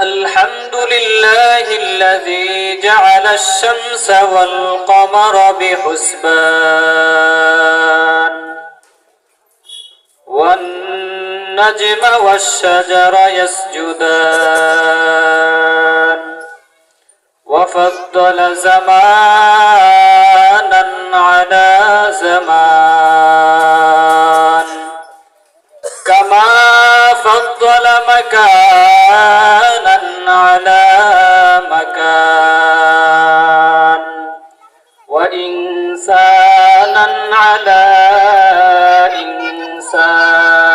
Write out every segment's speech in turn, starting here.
الحمد لله الذي جعل الشمس والقمر بحسبان والنجم والشجر يسجدان وفضل زمانا على زمان كما فضل مكانا على مكان وإنسانا على إنسان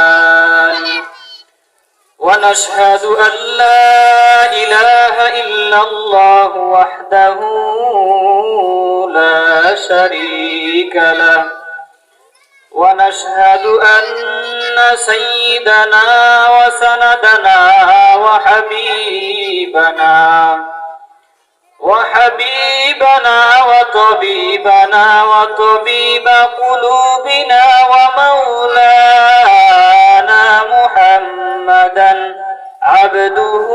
ونشهد أن لا إله إلا الله وحده لا شريك له ونشهد أن سيدنا وسندنا وحبيبنا وطبيبنا وطبيب قلوبنا ومولانا محمدا عبده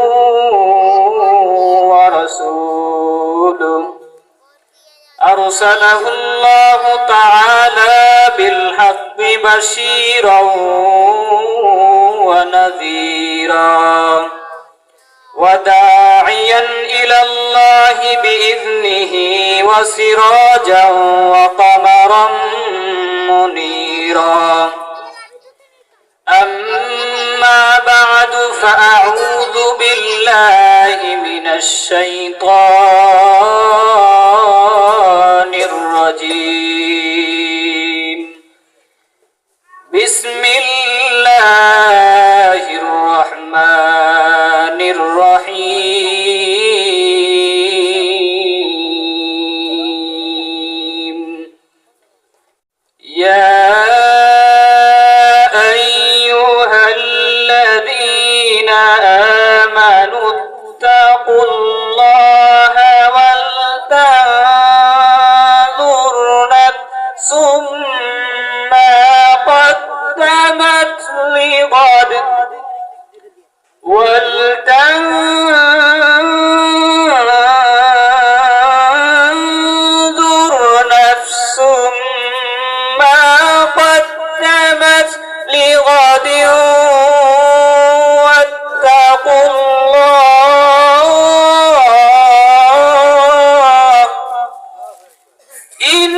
ورسوله أرسله الله تعالى بالحق بشيرا ونذيرا وداعيا إلى الله بإذنه وسراجا وقمرا منيرا أما بعد فأعوذ بالله من الشيطان الرجيم بسم الله الرحمن الرحيم يا أيها الذين آمنوا اتقوا الله ولتنظر نفس ما قدمت لغد ولتنظر نفس ما قدمت لغد واتقوا الله إن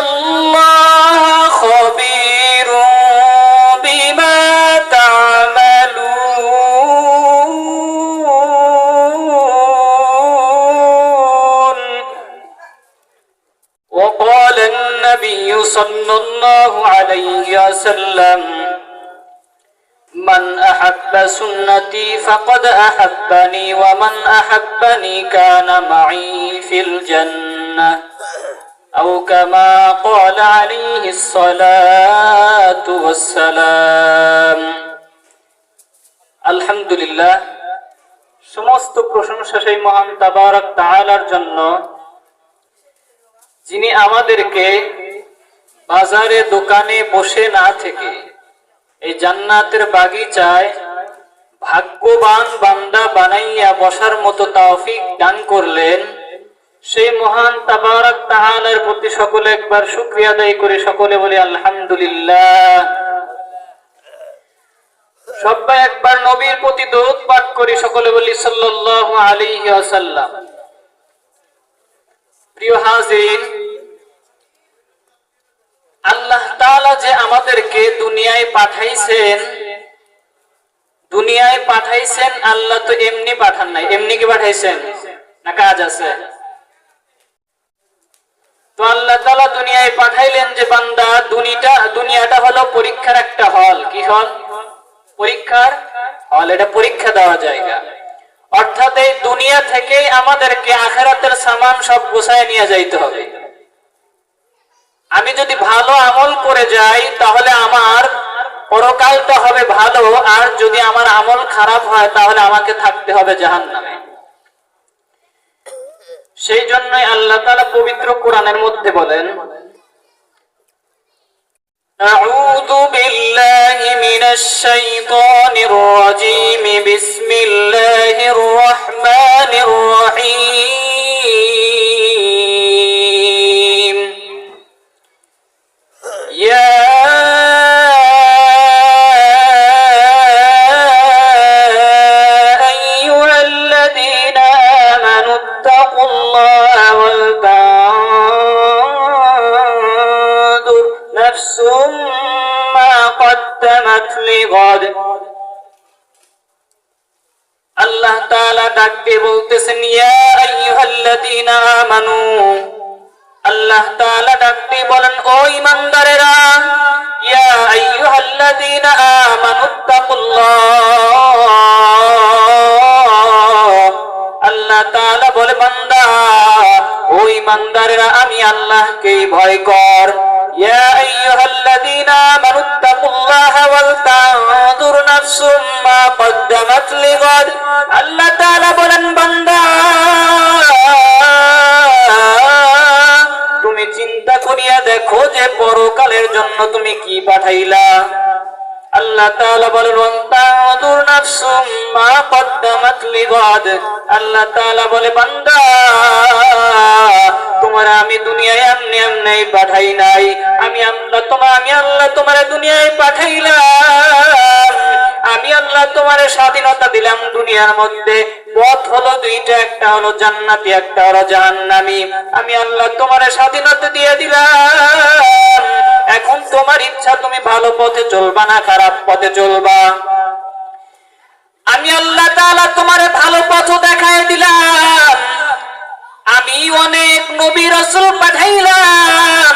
الله خبير بما تعملون وقال النبي صلى الله عليه وسلم من أحب سنتي فقد أحبني ومن أحبني كان معي في الجنة أو كما قال عليه الصلاة والسلام الحمد لله সমস্ত প্রশংসা সেই মহান তাবারক তাআলার জন্য যিনি আমাদেরকে বাজারে দোকানে বসে না থেকে এই জান্নাতের বাগিচায় ভাগ্যবান বান্দা বানাইয়া বসার মতো তৌফিক দান করলেন। সেই মহান তাবারক তাআলার প্রতি সকলে একবার শুকরিয়া আদায় করে সকলে বলি আলহামদুলিল্লাহ। সবাই একবার নবীর প্রতি দরুদ পাঠ করি, সকলে বলি সাল্লাল্লাহু আলাইহি ওয়াসাল্লাম। প্রিয় হাজির, আল্লাহ তাআলা যে আমাদেরকে দুনিয়ায় পাঠাইছেন আল্লাহ তো এমনি পাঠান নাই। এমনি কি পাঠাইছেন না কাজ আছে? তো আল্লাহ তাআলা দুনিয়ায় পাঠাইলেন যে বান্দা দুনিয়াটা হলো পরীক্ষার একটা হল। কি হল? পরীক্ষার হল। এটা পরীক্ষা দেওয়ার জায়গা। অর্থাৎ এই দুনিয়া থেকেই আমাদেরকে আখিরাতের সামান সব গোছায় নিয়ে যাইতে হবে। আমি যদি ভালো আমল করে যাই তাহলে আমার পরকালটা হবে ভালো, আর যদি আমার আমল খারাপ হয় তাহলে আমাকে থাকতে হবে জাহান্নামে। সেই জন্যই আল্লাহ তাআলা পবিত্র কোরআনের মধ্যে বলেন, আউযু বিল্লাহি মিনাশ الشيطان الرجيم بسم الله الرحمن الرحيم يا أيها الذين آمنوا اتقوا الله ولتنظر نفس ما قدمت لغد আল্লাহ তাআলা ডাকতে বলতেছেন ইয়া আইয়ুহাল্লাযীনা আমানু আল্লাহ তাআলা ডাকতে বলেন ও ঈমানদারেরা ইয়া আইয়ুহাল্লাযীনা আমানু তাকুল্লাহ আল্লাহ তাআলা বলে বান্দা ও ঈমানদারেরা আমি আল্লাহকে ভয় কর ইয়া আইয়ুহাল্লাযীনা আমানু তাকুল্লাহা ওয়াল তানজুর নাফসুম মা কদ্দামাত লিগাদ আল্লাহ তাআলা বলেন বান্দা তুমি চিন্তা করিয়া দেখো যে পরকালের জন্য তুমি কি পাঠাইলা আল্লাহ তাআলা বলেন ওয়াল তানজুর নাফসুম মা কদ্দামাত লিগাদ আল্লাহ তাআলা বলে বান্দা তোমার আমি দুনিয়ায় এমনি পাঠাই নাই আমি আল্লাহ তোমারে দুনিয়ায় পাঠাইলাম আমি আল্লাহ তোমারে স্বাধীনতা দিলাম দুনিয়ার মধ্যে পথ হলো দুইটা একটা হলো জান্নাতি একটা হলো জাহান্নামী আমি আল্লাহ তোমারে স্বাধীনতা দিয়ে দিলাম এখন তোমার ইচ্ছা তুমি ভালো পথে চলবা না খারাপ পথে চলবা আমি আল্লাহ তাআলা তোমারে ভালো পথ দেখায় দিলাম আমি অনেক নবী রাসূল পাঠাইলাম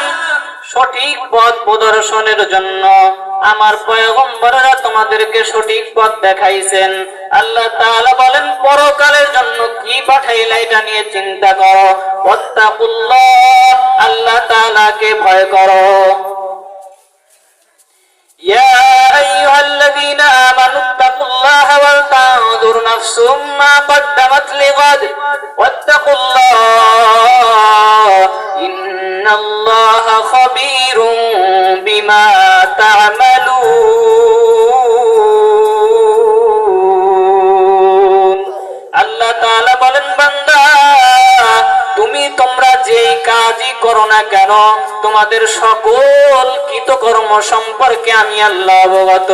সঠিক পথ প্রদর্শনের জন্য আমার পয়গম্বররা তোমাদেরকে সঠিক পথ দেখাইছেন আল্লাহ তাআলা বলেন পরকালের জন্য কি পাঠাইলা এটা নিয়ে চিন্তা করো ওয়াত্তাকুল্লাহ আল্লাহ তাআলাকে ভয় করো يا أيها الذين آمنوا اتقوا الله ولتنظر نفس ما قدمت لغد واتقوا الله إن الله خبير بما تعملون الله تعالى বলেন বান্দা তোমরা যেই কাজই করো না কেন তোমাদের সকল কৃতকর্ম সম্পর্কে আমি আল্লাহ অবগত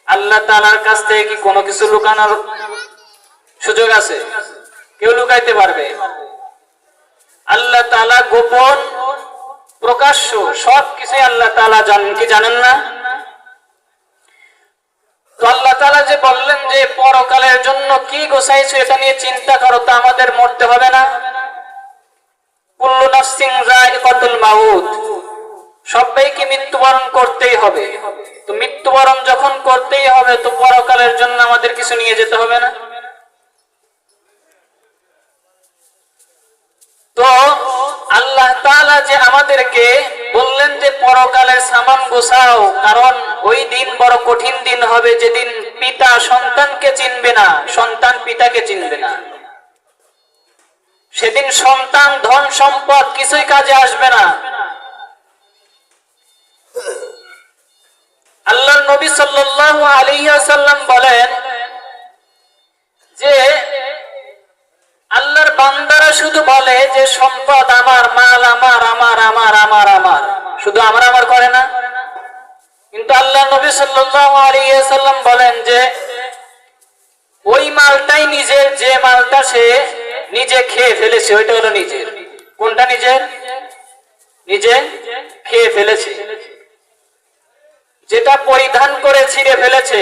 আল্লাহ তাআলার কাছ থেকে কি কোনো কিছু লুকানোর সুযোগ আছে কেউ লুকাইতে পারবে আল্লাহ তাআলা গোপন প্রকাশ্য সবকিছু আল্লাহ তাআলা জানেন কি জানেন না তো আল্লাহ তাআলা যে বললেন যে পরকালের জন্য কি গোছাইছো এটা নিয়ে চিন্তা করো তো আমাদের মরতে হবে না কুল্লু নাফসিন যায়িকাতুল মাউত সবাইকে মৃত্যুবরণ করতেই হবে তো মৃত্যুবরণ যখন করতেই হবে তো পরকালের জন্য আমাদের কিছু নিয়ে যেতে হবে না তো আল্লাহ তাআলা যে আমাদেরকে বললেন যে পরকালের সামান গোছাও কারণ ওই দিন বড় কঠিন দিন হবে যেদিন পিতা সন্তানকে চিনবে না সন্তান পিতাকে চিনবে না সেদিন সন্তান ধন সম্পদ কিছুই কাজে আসবে না আল্লাহর নবী সাল্লাল্লাহু আলাইহি ওয়াসাল্লাম বলেন যে আল্লাহর বান্দারা শুধু বলে যে সম্পদ আমার মাল আমার আমার আমার আমার আমার শুধু আমার আমার করে না কিন্তু আল্লাহর নবী সাল্লাল্লাহু আলাইহি ওয়াসাল্লাম বলেন যে ওই মালটাই নিজের যে মালটা সে নিজে খেয়ে ফেলেছে ওইটা হলো নিজের কোনটা নিজের নিজে খেয়ে ফেলেছে যেটা পরিধান করে ছিঁড়ে ফেলেছে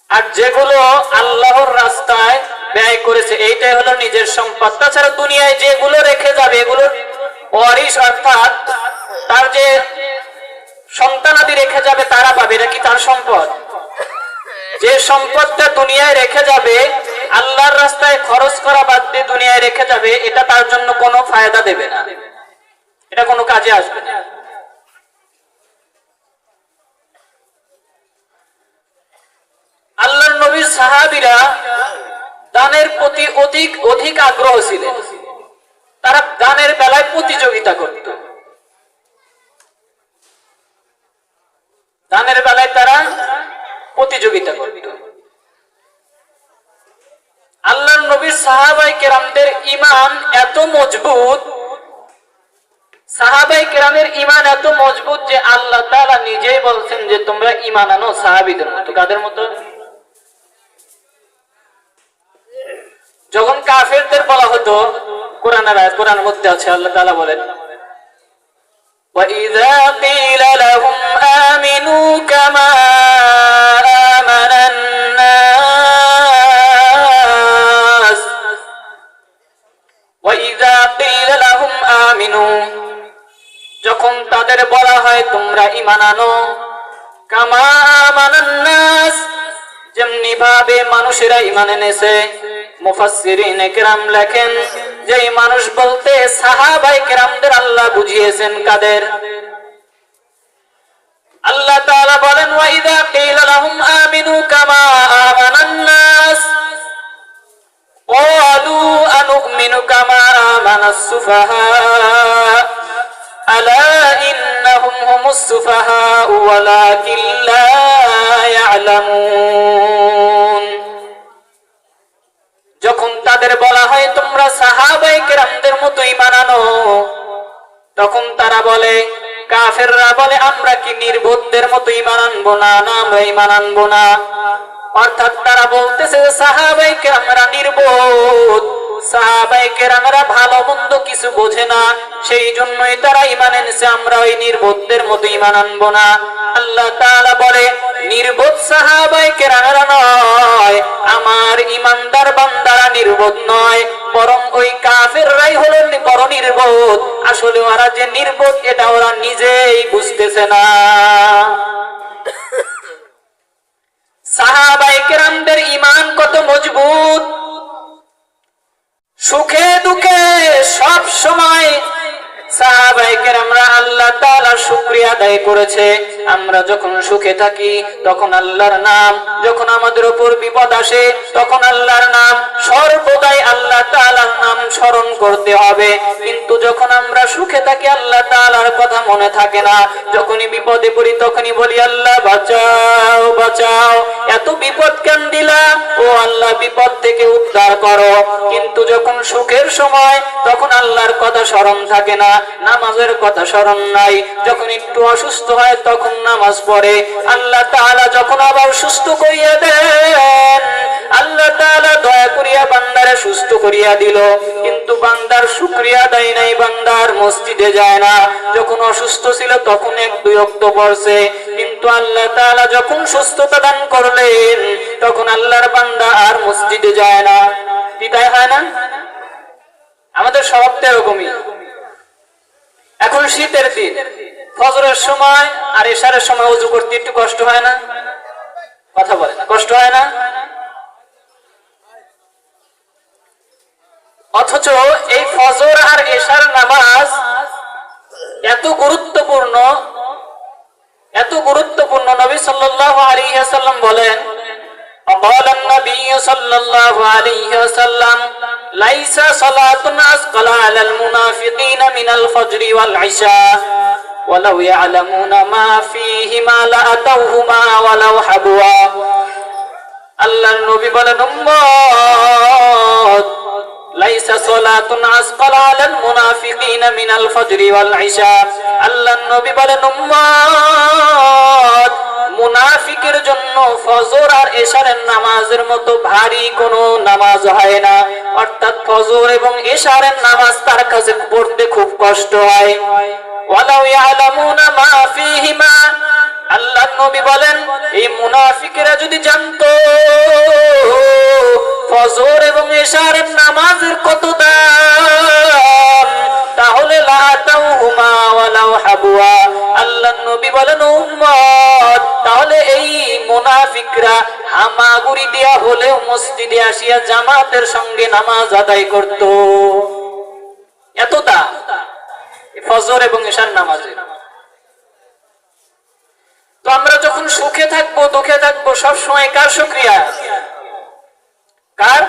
আর যেগুলো আল্লাহর রাস্তায় ব্যয় করেছে এইটাই হলো নিজের সম্পদ তাছাড়া দুনিয়ায় যেগুলো রেখে যাবে এগুলো ওয়ারিস অর্থাৎ তার যে সন্তানাদি রেখে যাবে তারা পাবে এটা কি তার সম্পদ যে সম্পদটা দুনিয়ায় রেখে যাবে আল্লাহর রাস্তায় খরচ করা বাদ দিয়ে দুনিয়ায় রেখে যাবে এটা তার জন্য কোনো ফায়দা দেবে না এটা কোনো কাজে আসবে না আল্লাহর নবীর সাহাবীরা দানের প্রতি অধিক আগ্রহ ছিলেন তারা দানের বেলায় প্রতিযোগিতা করত দানের বেলায় তারা প্রতিযোগিতা করত। আল্লাহর নবীর সাহাবায়ে কেরামদের ঈমান এত মজবুত, সাহাবায়ে কেরামের ঈমান এত মজবুত যে আল্লাহ তাআলা নিজেই বলছেন যে তোমরা ঈমান আনো সাহাবীদের মতো। কাদের মতো? যখন কাফেরদের বলা হতো, কোরআনের মধ্যে আছে, আল্লাহ তাআলা বলেন وَإِذَا قِيلَ لَهُمْ آمِنُوا كَمَا آمَنَ النَّاسُ وَإِذَا قِيلَ لَهُمْ آمِنُوا যখন তাদের বলা হয় তোমরা ঈমান আনো, কামা আমানান নাস যেমনি ভাবে মানুষেরা ঈমান এনেছে। মুফাসসিরিন কেরাম লেখেন যে এই মানুষ বলতে সাহাবায়ে কেরামদের আল্লাহ বুঝিয়েছেন কাদের? আল্লাহ তাআলা বলেন ওয়াইদা কিলা লাহুম আমিনু কামা আমানান নাস ক্বালু আনুমিনু কামা আমানাস সুফাহা আলা ইন্নাহুম হুমুস সুফাহা ওয়ালাকিন লা ইয়ালামুন। যখন তাদের বলা হয় তোমরা সাহাবায়ে কেরামদের মতো ঈমান আনো, তখন তারা বলে, কাফেররা বলে আমরা কি নির্বোধদের মতো ঈমান আনবো না? না, আমরা ঈমান আনবো না। অর্থাৎ তারা বলতেছে যে সাহাবায়ে কেরামরা নির্বোধ, সাহাবায়ে কেরামরা ভালো মন্দ কিছু বোঝে না, সেই জন্যই তারা ঈমান এনেছে, আমরা ওই নির্বোধদের মতো ঈমান আনবো না। আল্লাহ তাআলা বলে নির্বোধ সাহাবায়ে কেরামরা নয়, আমার ঈমানদার বান্দারা নির্বোধ নয়, বরং ওই কাফেররাই হলো বড় নির্বোধ। আসলে ওরা যে নির্বোধ এটা ওরা নিজেই বুঝতেছে না। সাহাবায়ে কেরামদের ঈমান কত মজবুত, সুখে দুঃখে সব সময় সাহাবায়ে কেরামরা আল্লাহ তাআলার শুকরিয়া আদায় করেছে। আমরা যখন সুখে থাকি তখন আল্লাহর নাম, যখন আমাদের উপর বিপদ আসে তখন আল্লাহর নাম, সর্বদাই আল্লাহ তাআলার নাম স্মরণ করতে হবে। কিন্তু যখন আমরা সুখে থাকি আল্লাহ তাআলার কথা মনে থাকে না, যখনই বিপদে পড়ি তখনই বলি আল্লাহ বাঁচাও বাঁচাও, এত বিপদ কেন দিলা, ও আল্লাহ বিপদ থেকে উদ্ধার করো। কিন্তু যখন সুখের সময় তখন আল্লাহর কথা স্মরণ থাকে না, নামাজের কথা স্মরণ নাই। যখন একটু অসুস্থ হয় তখন নামাজ পড়ে। আল্লাহ তাআলা যখন আবার সুস্থ করিয়া দেন, আল্লাহ তাআলা দয়া করিয়া বান্দারে সুস্থ করিয়া দিল, কিন্তু বান্দার শুকরিয়া দেয় নাই, বান্দার মসজিদে যায় না। যখন অসুস্থ ছিল তখন এক দুই ওয়াক্ত পড়ছে, কিন্তু আল্লাহ তাআলা যখন সুস্থতা দান করলেন তখন আল্লাহর বান্দা আর মসজিদে যায় না। বিদায় হয় না? আমাদের স্বভাবটা এরকমই। এখন শীতের দিন, ফজরের সময় আর ইশারের সময় ওযু করতে একটু কষ্ট হয় না? কথা বলে না, কষ্ট হয় না? অথচ এই ফজর আর ইশার নামাজ এত গুরুত্বপূর্ণ, এত গুরুত্বপূর্ণ। নবী সাল্লাল্লাহু আলাইহি ওয়াসাল্লাম বলেন, قال النبي صلى الله عليه وسلم ليس صلاة أثقل على المنافقين من الفجر والعشاء ولو يعلمون ما فيهما لأتوهما ولو حبوا। আল্লাহর নবী বলেন উম্মত লাইসা সালাতুন আসকালা আলাল মুনাফিকিনা মিনাল ফজরি ওয়াল ইশা। আল্লাহর নবী বলেন উম্মত মুনাফিকের জন্য ফজর আর ইশারের নামাজের মতো ভারী কোনো নামাজ হয় না। অর্থাৎ ফজর এবং ইশারের নামাজ তার কাছে পড়তে খুব কষ্ট হয়। ওয়ালাউ ইয়ালামুনা মা ফীহিমা, আল্লাহর নবী বলেন এই মুনাফিকেরা যদি জানতো ফজর এবং ইশারের নামাজের কত দাম, তাহলে লাতাউহুমা ওয়ালাউ হাবুয়া। আল্লাহর নবী বলেন উম্মত তাহলে এই মুনাফিকরা হামাগুড়ি দেয়া হলেও মসজিদে আসিয়া জামাতের সঙ্গে নামাজ আদায় করত। এত দাম ফজর এবং ইশার নামাজের। তো আমরা যখন সুখে থাকবো দুঃখে থাকবো সব সময় কার শুকরিয়া? কার?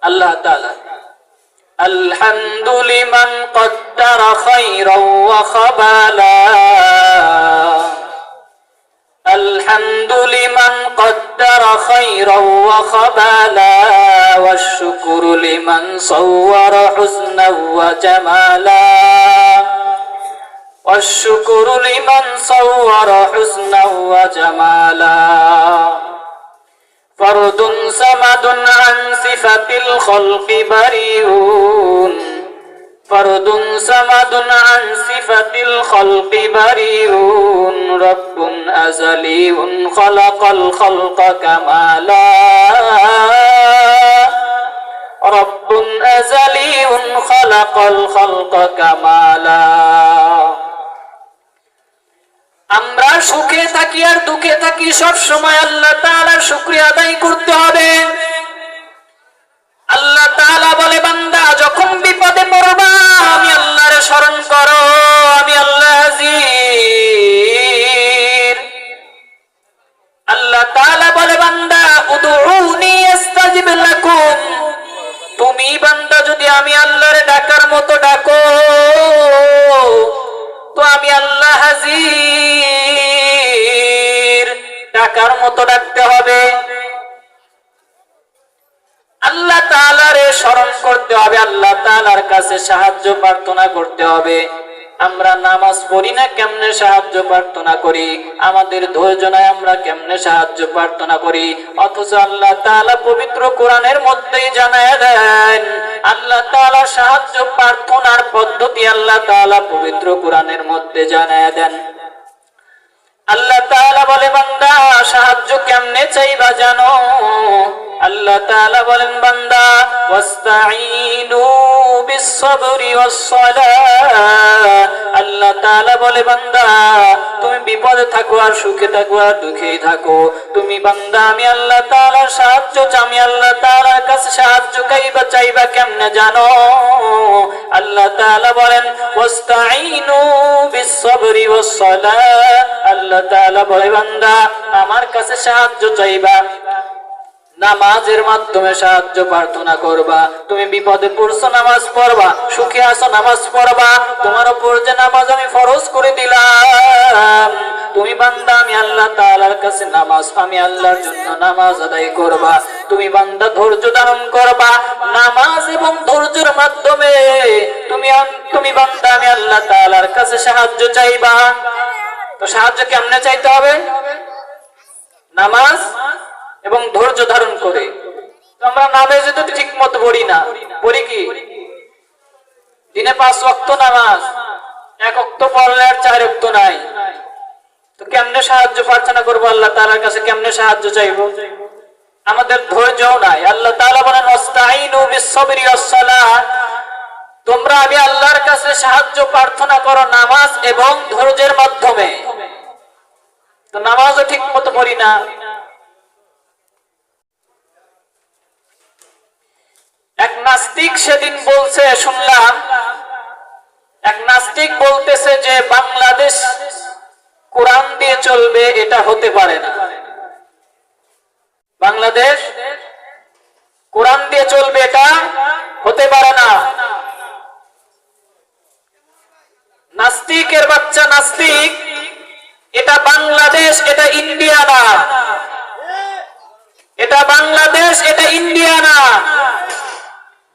আল্লাহ তাআলা। আলহামদুলিমান কদ্দারা খায়রাও ওয়া খাবালা خيرا وخبالا والشكر لمن صور حسنا وجمالا والشكر لمن صور حسنا وجمالا فرد صمد عن صفة الخلق بريء فرد صمد عن صفة الخلق بريء رب أزلي خلق الخلق كمالا رب أزلي خلق الخلق كمالا আমরা সুখে থাকি আর দুঃখে থাকি সব সময় আল্লাহ তাআলার শুকরিয়া আদায় করতে হবে। আল্লাহ তাআলা বলে বান্দা যখন বিপদে পড়বা আমি আল্লাহর স্মরণ করো, আমি আল্লাহ হাজির। আল্লাহ তাআলা বলে বান্দা উদউনি আস্তাজিব লাকুম, তুমি বান্দা যদি আমি আল্লাহর ডাকার মতো ডাকো তো আমি আল্লাহ হাজির, ডাকার মতো ডাকতে হবে। আল্লাহ তাআলার স্মরণ করতে হবে, আল্লাহ তাআলার কাছে সাহায্য প্রার্থনা করতে হবে। আমরা নামাজ পড়ি না কেমনে সাহায্য প্রার্থনা করি, আমাদের ধৈর্য নাই আমরা কেমনে সাহায্য প্রার্থনা করি, অথচ আল্লাহ তাআলা পবিত্র কোরআনের মধ্যেই জানায় দেন আল্লাহ তাআলা সাহায্য প্রার্থনার পদ্ধতি আল্লাহ তাআলা পবিত্র কোরআনের মধ্যে জানায় দেন। আল্লাহ তাআলা বলে বান্দা সাহায্য কেমনে চাইবা জানো? আল্লাহ তাআলা বলেন বান্দা ওয়াস্তাঈনু বিস-সাবরি ওয়াস-সালাহ, আল্লাহ তাআলা বলে বান্দা তুমি বিপদে থাকো আর সুখে থাকো আর দুঃখেই থাকো, তুমি বান্দা আমি আল্লাহ তাআলার সাহায্য আমি আল্লাহ তাআলার কাছে সাহায্য চাইবা কেমনে জানো? আল্লাহ তাআলা বলেন ওয়াস্তাঈনু বিস-সাবরি ওয়াস-সালাহ, আল্লাহ তাআলা বলে বান্দা আমার কাছে সাহায্য চাইবা নামাজের মাধ্যমে সাহায্য প্রার্থনা করবা। তুমি বিপদে পড়ছো নামাজ পড়বা, সুখে আছো নামাজ পড়বা, তোমার উপর যে নামাজ আমি ফরজ করে দিলাম তুমি বান্দা আমি আল্লাহ তাআলার কাছে নামাজ আমি আল্লাহর জন্য নামাজ আদায় করবা। তুমি বান্দা ধৈর্য ধারণ করবা, নামাজ এবং ধৈর্যের মাধ্যমে তুমি বান্দা আমি আল্লাহ তাআলার কাছে সাহায্য চাইবা। তো সাহায্য কেমনে চাইতে হবে? নামাজ এবং ধৈর্য ধারণ করে। আমরা নামাজে তো ঠিক মতো পড়ি না, পড়ি কি দিনে 5 ওয়াক্ত নামাজ, 1 ওয়াক্ত পড়লে আর 4 ওয়াক্ত নাই, তো কেমনে সাহায্য প্রার্থনা করবো আল্লাহ তাআলার কাছে, কেমনে সাহায্য চাইবো? আমাদের ধৈর্যও নাই। আল্লাহ তাআলা বলেন ওয়াস্তাঈনু বিস-সাবরি ওয়াস-সালাহ, তোমরা আমি আল্লাহর কাছে সাহায্য প্রার্থনা করো নামাজ এবং ধৈর্যের মাধ্যমে। তো নামাজও ঠিক মতো পড়ি না। এক নাস্তিক সেদিন বলছে শুনলাম, এক নাস্তিক বলতেছে যে বাংলাদেশ কোরআন দিয়ে চলবে এটা হতে পারে না, বাংলাদেশ কোরআন দিয়ে চলবে এটা হতে পারে না। নাস্তিকের বাচ্চা নাস্তিক, এটা বাংলাদেশ এটা ইন্ডিয়া না, এটা বাংলাদেশ এটা ইন্ডিয়া না।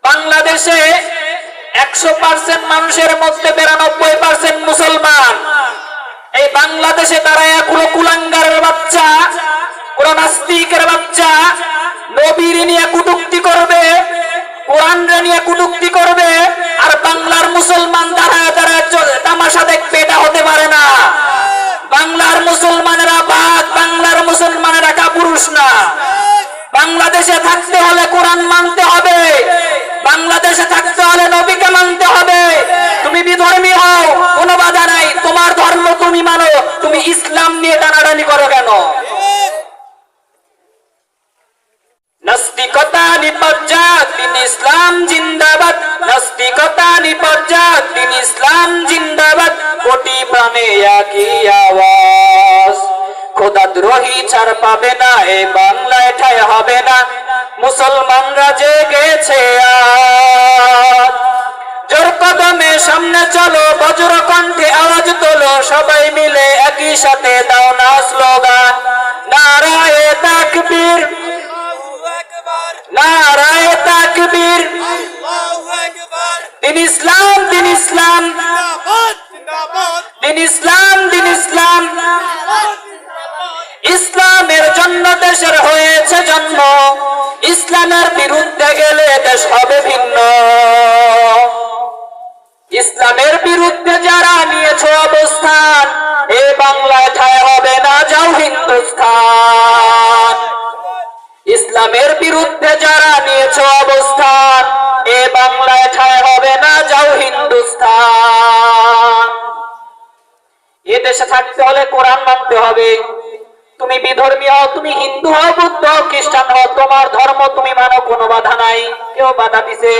বাংলাদেশে 100% মানুষের মধ্যে 92% মুসলমান। এই বাংলাদেশে তারা এখনো কুলাঙ্গারের বাচ্চা, কোন নাস্তিকের বাচ্চা নবীর নিয়ে কটূক্তি করবে, কোরআন নিয়ে কটূক্তি করবে, আর বাংলার মুসলমান দাঁড়ায় দাঁড়ায় তামাশা দেখবে, এটা হতে পারে না। বাংলার মুসলমানেরা বাদ, বাংলার মুসলমানেরা কাপুরুষ না। বাংলাদেশে থাকতে হলে কোরআন মানতে হবে, বাংলাদেশে থাকতে হলে নবীকে মানতে হবে। তুমি বিধর্মী হও কোনো বাধা নাই, তোমার ধর্ম তুমি মানো, তুমি ইসলাম নিয়ে টানাটানি করো কেন? নাস্তিকতা নিপজ্জাত দিন ইসলাম জিন্দাবাদ, নাস্তিকতা নিপজ্জাত দিন ইসলাম জিন্দাবাদ, কোটি প্রাণে একই আওয়াজ, খোদাদ্রোহী ছাড় পাবে না এ বাংলায় ঠাঁই হবে না, মুসলমানরা জেগেছে আজ। জোর কদমে সামনে চলো, বজ্র কণ্ঠে আওয়াজ তোলো, সবাই মিলে একই সাথে দাও না স্লোগান, নারায়ে তাকবীর ইসলাম, দিন ইসলাম, দিন ইসলাম, দিন ইসলাম। ইসলামের জন্য দেশের হয়েছে জন্ম, ইসলামের বিরুদ্ধে গেলে দেশ হবে ভিন্ন। ইসলামের বিরুদ্ধে যারা নিয়েছে অবস্থান, এ বাংলায় ঠাঁই হবে না, যাও হিন্দুস্তান। ইসলামের বিরুদ্ধে যারা নিয়েছে অবস্থান, এ বাংলায় ঠাঁই হবে না, যাও হিন্দুস্তান। এ দেশে থাকতে হলে কোরআন মানতে হবে। তুমি বিধর্মী হও, তুমি হিন্দু হও, বুদ্ধ হও, খ্রিস্টান হও, তোমার ধর্ম তুমি মানো, কোনো বাধা নাই। কেউ বাধা দিছে?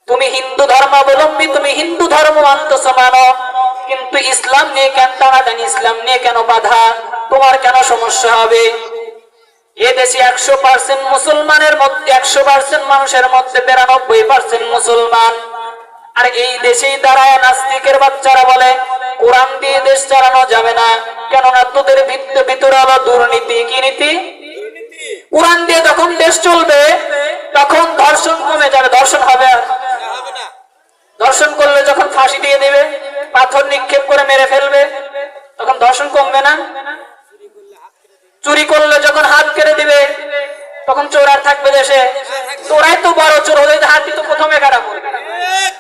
তুমি হিন্দু ধর্মাবলম্বী, তুমি হিন্দু ধর্ম মানতেছ, মানো। কিন্তু ইসলাম নিয়ে কেন টানাটানি, ইসলাম নিয়ে কেন বাধা? তোমার কেন সমস্যা হবে? এ দেশে 100% মুসলমানের মধ্যে, 100% মানুষের মধ্যে 93% মুসলমান। আর এই দেশেই দাঁড়ায় নাস্তিকের বাচ্চারা বলে কোরআন দিয়ে দেশ চালানো যাবে না, কেননা তোদের ভিতরে হলো দুর্নীতি। কি নীতি? কোরআন দিয়ে যখন দেশ চলবে তখন ধর্ষণ কমে যাবে। ধর্ষণ হবে আর ধর্ষণ করলে যখন ফাঁসি দিয়ে দেবে, পাথর নিক্ষেপ করে মেরে ফেলবে, তখন ধর্ষণ কমবে না। চুরি করলে যখন হাত কেটে দিবে, তখন চোর আর থাকবে দেশে? চোরাই তো বড় চোর, হলে হাতটি তো প্রথমে কাটা পড়বে।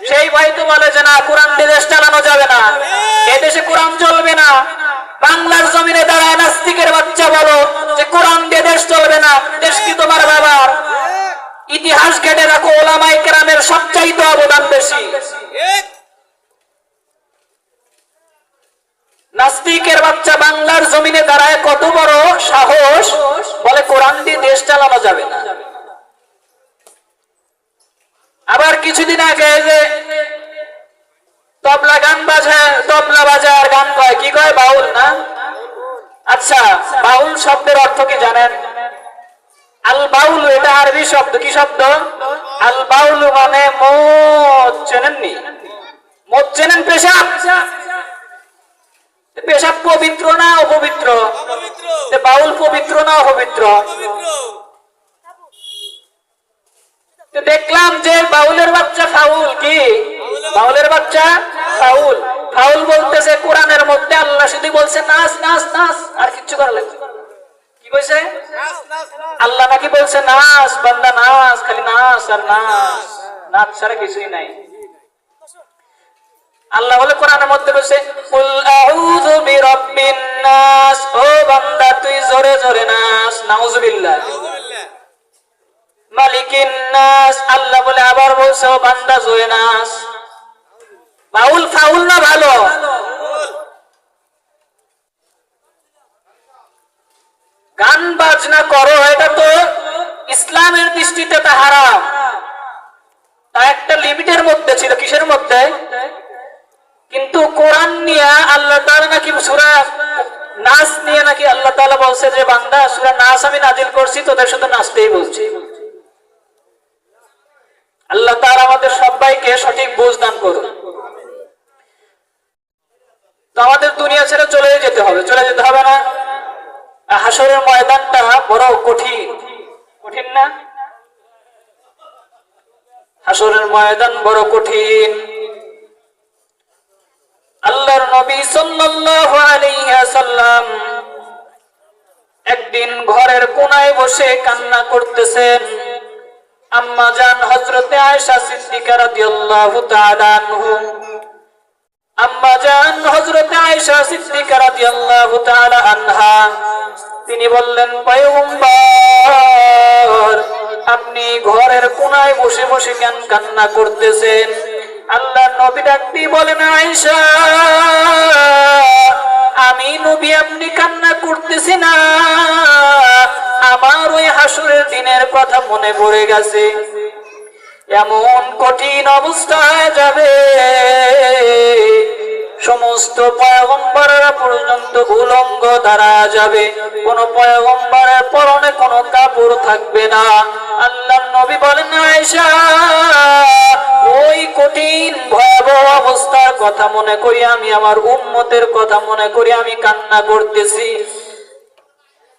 সেই ভাই তো বলে যে না, কোরআন দিয়ে দেশ চালানো যাবে না, এ দেশে কোরআন চলবে না। বাংলার জমিনে দাঁড়ায় নাস্তিকের বাচ্চা বলো যে কোরআন দিয়ে দেশ চলবে না, দেশ কি তোমার বাবার? ইতিহাস ঘেটে রাখো, ওলামায়ে কেরামের সবচাইতে অবদান বেশি। নাস্তিকের বাচ্চা বাংলার জমিনে দাঁড়ায় কত বড় সাহস, বলে কোরআন দিয়ে দেশ চালানো যাবে না। আবার কিছুদিন আগে যে তবলা গান বাজায়, তবলা বাজায় গান কয়, কি কয়? বাউল না? আচ্ছা, বাউল শব্দের অর্থ কি জানেন? আল বাউল, এটা আরবি শব্দ। কি শব্দ? আল বাউল মানে মদ। চেনেননি? মদ চেনেন? পেশাব। পেশাব পবিত্র না অপবিত্র? বাউল পবিত্র না অপবিত্র? দেখলাম যে বাউলের বাচ্চা ফাউল। কি? বাউলের বাচ্চা ফাউল। ফাউল বলতেছে কোরআনের মধ্যে আল্লাহ শুধু বলছে নাচ নাচ নাচ, আর কিচ্ছু করা লাগবে। কি বলছে? আল্লাহ নাকি বলছে নাচ, বান্দা নাচ, খালি নাচ আর নাচ, নাচ ছাড়া কিছুই নাই। আল্লাহ বলে কোরআনের মধ্যে বলছে কুল আউযু বিরাব্বিন নাস, ও বান্দা তুই জোরে জোরে নাচ। নাউযুবিল্লাহ। মালিকিন নাস, আল্লাহ বলে আবার বলছে ও বান্দা জোরে নাচ। বাউল ফাউল না ভালো? গান বাজনা করো, এটা তো ইসলামের দৃষ্টিতে তা হারাম। তা একটা লিমিটের মধ্যে ছিল। কিসের মধ্যে? কিন্তু কোরআন নিয়ে আল্লাহ তাআলা নাকি সূরা নাস নিয়ে নাকি আল্লাহ তাআলা বলছে যে বান্দা সূরা নাস আমি নাজিল করছি, তোদের শুধু নাচতেই বলছি। আল্লাহ তাআলা আমাদের সবাইকে সঠিক বুঝ দান করুন। তো আমাদের দুনিয়া ছেড়ে চলে যেতে হবে। চলে যেতে হবে না? হাসরের ময়দানটা বড় কঠিন। কঠিন না? হাসরের ময়দান বড় কঠিন। আল্লাহর নবী সাল্লাল্লাহু আলাইহি ওয়াসাল্লাম একদিন ঘরের কোনায় বসে কান্না করতেছেন। আম্মা জান হযরতে আয়েশা সিদ্দিকা রাদিয়াল্লাহু তাআলা আনহু, আম্মা জান হযরতে আয়েশা সিদ্দিকা রাদিয়াল্লাহু তাআলা আনহা, তিনি বললেন পয়গম্বর আপনি ঘরের কোনায় বসে বসে কেন কান্না করতেছেন? আল্লাহ নবী ডাক দিয়ে বলেন আয়েশা, আমি নবী আপনি কান্না করতেছি না, আমার ওই হাসরের দিনের কথা মনে পড়ে গেছে। এমন কঠিন অবস্থা হয়ে যাবে, সমস্ত পয়গম্বররা পর্যন্ত উলঙ্গ দাঁড়া যাবে, কোন পয়গম্বরের পরনে কোনো কাপড় থাকবে না। আল্লাহর নবী বলেন আয়েশা, ওই কঠিন ভয়াবহ অবস্থার কথা মনে করি আমি, আমার উম্মতের কথা মনে করি আমি কান্না করতেছি।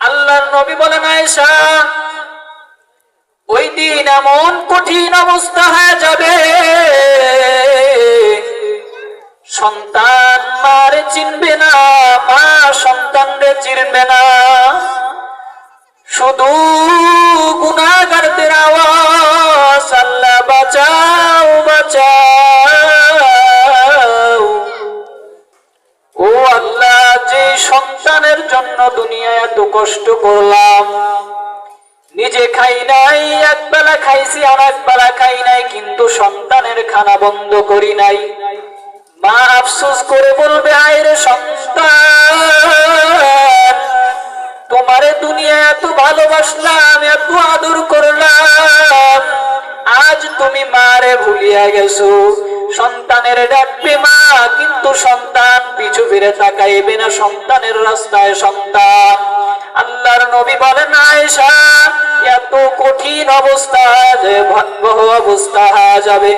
আল্লাহর নবী বলেন আয়েশা, ওই দিন এমন কঠিন অবস্থা হয়ে যাবে, সন্তান মারে চিনবে না, মা সন্তানরে চিনবে না। শুধু গুনাহগারদের আওয়াজ, আল্লাহ বাঁচাও বাঁচাও। ও আল্লাহ, যে সন্তানের জন্য দুনিয়ায় এত কষ্ট করলাম, নিজে খাই নাই, এক বেলা খাইছি আর এক বেলা খাই নাই, কিন্তু সন্তানের খানা বন্ধ করি নাই। মা আফসোস করে বলবে, আয়রে সন্তান, তোমারে দুনিয়া এত ভালোবাসলাম, এত আদর করলাম, আজ তুমি মারে ভুলিয়া গেছো। সন্তানের ডাকবে মা, কিন্তু সন্তান পিছু ফিরে তাকাইবে না, সন্তানের রাস্তায় সন্তান। আল্লাহর নবী বলেন, আয়েশা, এত কঠিন অবস্থা যে ভয়াবহ অবস্থা হয়ে যাবে,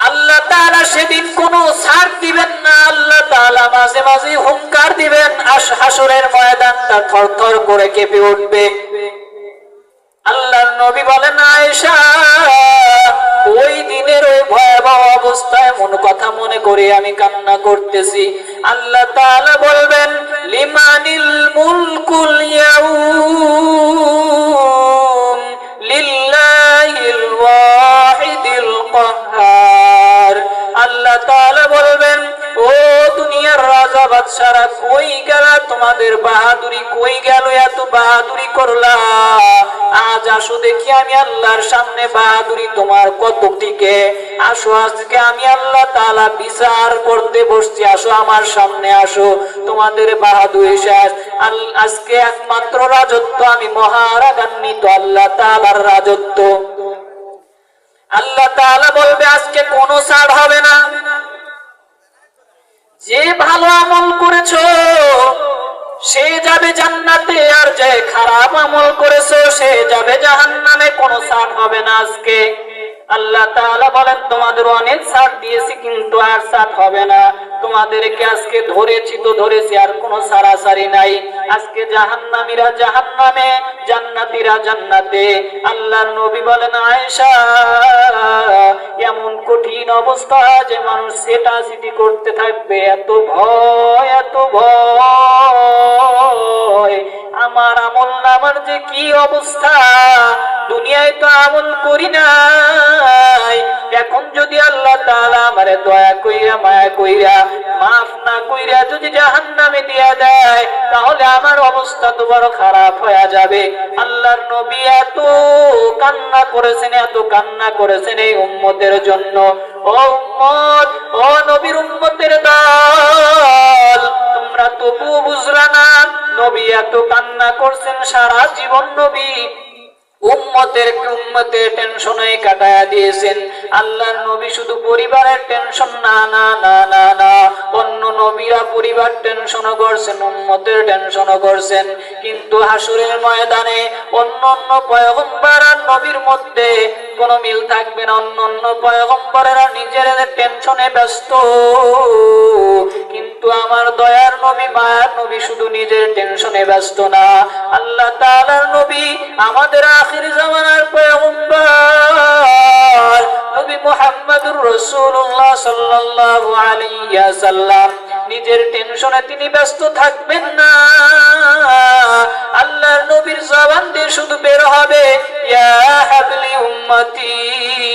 আল্লাহ তাআলা সেদিন কোনো ছাড় দিবেন না। আল্লাহ তাআলা মাঝে মাঝে হুঙ্কার দিবেন, হাসরের ময়দানটা থরথর করে কেঁপে উঠবে। আল্লাহর নবী বলেন, আয়েশা, ওই দিনের ওই ভয়াবহ অবস্থায় মন কথা মনে করে আমি কান্না করতেছি। আল্লাহ তাআলা বলবেন, লিমানিল মুলকুল ইয়াউম লিল্লাহিল ওয়াহিদিল কাহ্হার। আল্লাহ তাআলা বলবেন, ও দুনিয়ার রাজা বাদশারা, কই গেলা তোমাদের বাহাদুরি, কই গেল এত বাহাদুরি করলা? আজ আসো দেখি আমি আল্লাহর সামনে বাহাদুরি তোমার কত টিকে। আসো, আজকে আমি আল্লাহ তাআলা বিচার করতে বসছি, আসো আমার সামনে আসো, তোমাদের বাহাদুরি শেষ। আজকে একমাত্র রাজত্ব আমি মহারাগান্বিত আল্লাহ তাআলার রাজত্ব। আল্লাহ তাআলা বলবে, আজকে কোনো ছাড় হবে না। যে ভালো আমল করেছো সে যাবে জান্নাতে, আর যে খারাপ আমল করেছো সে যাবে জাহান্নামে, কোনো ছাড় হবে না আজকে। আল্লাহ তাআলা বলেন, তোমাদের অনেক ছাড় দিয়েছি, কিন্তু আর ছাড় হবে না। তোমাদেরকে আজকে ধরেছি তো ধরেছি, আর কোনো ছাড়াছাড়ি নাই। আজকে জাহান্নামীরা জাহান্নামে, জান্নাতীরা জান্নাতে। আল্লাহর নবী বলেন, আয়েশা, এমন কঠিন অবস্থা যে মানুষ সেটাছিটি করতে থাকবে, এত ভয়, এত ভয়। আমার আমল নামার যে কি অবস্থা, দুনিয়ায় তো আমল করি নাই, এখন যদি আল্লাহ তাআলা আমারে দয়া কইরা মায়া কইরা মাফ না কইরা যদি জাহান্নামে দিয়া দেয়, তাহলে আমার অবস্থা তো বড় খারাপ হয়ে যাবে। আল্লাহর নবী এত কান্না করেছেন, এত কান্না করেছেন এই উম্মতের জন্য। ও উম্মত, ও নবীর উম্মতের দল, তোমরা তবু বুঝলা না, নবী এত কান্না করছেন সারা জীবন, নবী উম্মতের টেনশনে কাটায়া দিয়েছেন। আল্লাহর নবী শুধু পরিবারের টেনশন না না না না না, অন্য নবীরা পরিবার টেনশনও করছেন, উম্মতের টেনশনও করছেন। কিন্তু হাসরের ময়দানে অন্য অন্য পয়গম্বর আর নবীর মধ্যে কোনো মিল থাকবে না। অন্য অন্য পয়গম্বরেরা নিজেদের টেনশনে ব্যস্ত, কিন্তু আমার দয়ার নবী, মায়ার নবী শুধু নিজের টেনশনে ব্যস্ত না। আল্লাহ তাআলার নবী, আমাদের আখির জামানার পয়গম্বর নবী মুহাম্মদুর রাসূলুল্লাহ সাল্লাল্লাহু আলাইহি ওয়াসাল্লাম, নিজের টেনশনে তিনি ব্যস্ত থাকবেন না। আল্লাহর নবীর জবান দিয়ে শুধু বের হবে, ইয়া হাবলি উম্মতি,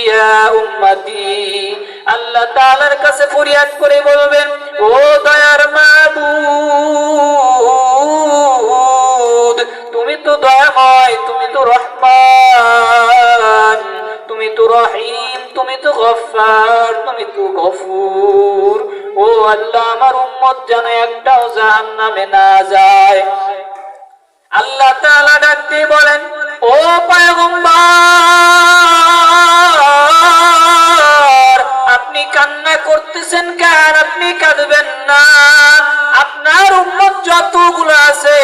ইয়া উম্মতি। আল্লাহ তাআলার কাছে ফরিয়াদ করে বলবেন, ও দয়ার মাবুদ, তুমি তো দয়াময়, তুমি তো রহমান, তুমি তো রহিম, তুমি তো গফফার, তুমি তো গফুর। ও আল্লাহ, আমার উম্মত যেন একটাও জাহান্নামে না যায়। আল্লাহ তাআলা ডাক দিয়ে বলেন, ও পয়গম্বর, আপনি কান্না করতেছেন কেন? আপনি কাঁদবেন না। আপনার উম্মত যতগুলো আছে,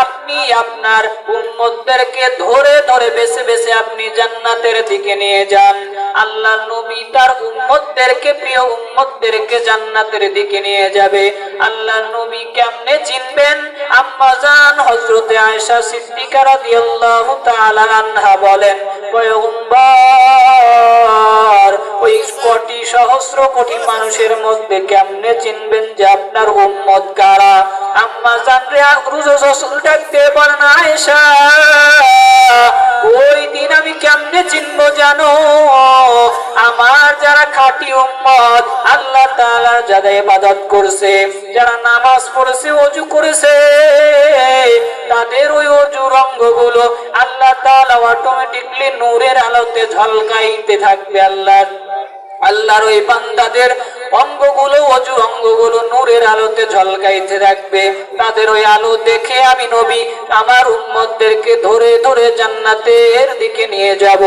আপনি আপনার উম্মতদেরকে ধরে ধরে বেছে বেছে আপনি জান্নাতের দিকে নিয়ে যান। আল্লাহ নবী তার উম্মতদেরকে, প্রিয় উম্মতদেরকে জান্নাতের দিকে নিয়ে যাবে। আল্লাহ নবী কেমনে চিনবেন? আম্মা জান হযরতে আয়েশা সিদ্দিকা রাদিয়াল্লাহু তাআলা আনহা বলেন, পয়গম্বর ওই কোটি সহস্র কোটি মানুষের মধ্যে কেমনে চিনবেন যে আপনার উম্মত কারা? আম্মা জান রাসূল ডাকতে বলেন, আয়েশা ওই দিন আমি কেমনে চিনবো জানো? আমার যারা খাঁটি উম্মত, আল্লাহ তাআলার যারা ইবাদত করছে, যারা নামাজ পড়েছে, ওযু করেছে, তাদের ওই ওযুর অঙ্গগুলো আল্লাহ তাআলা অটোমেটিকলি নূরের আলোতে ঝলকাইতে থাকবে। আল্লাহর ওই বান্দাদের অঙ্গগুলো, ওযুর অঙ্গগুলো নূরের আলোতে ঝলকাইতে থাকবে। তাদের ওই আলো দেখে আমি নবী আমার উম্মতদেরকে ধরে ধরে জান্নাতের দিকে নিয়ে যাব।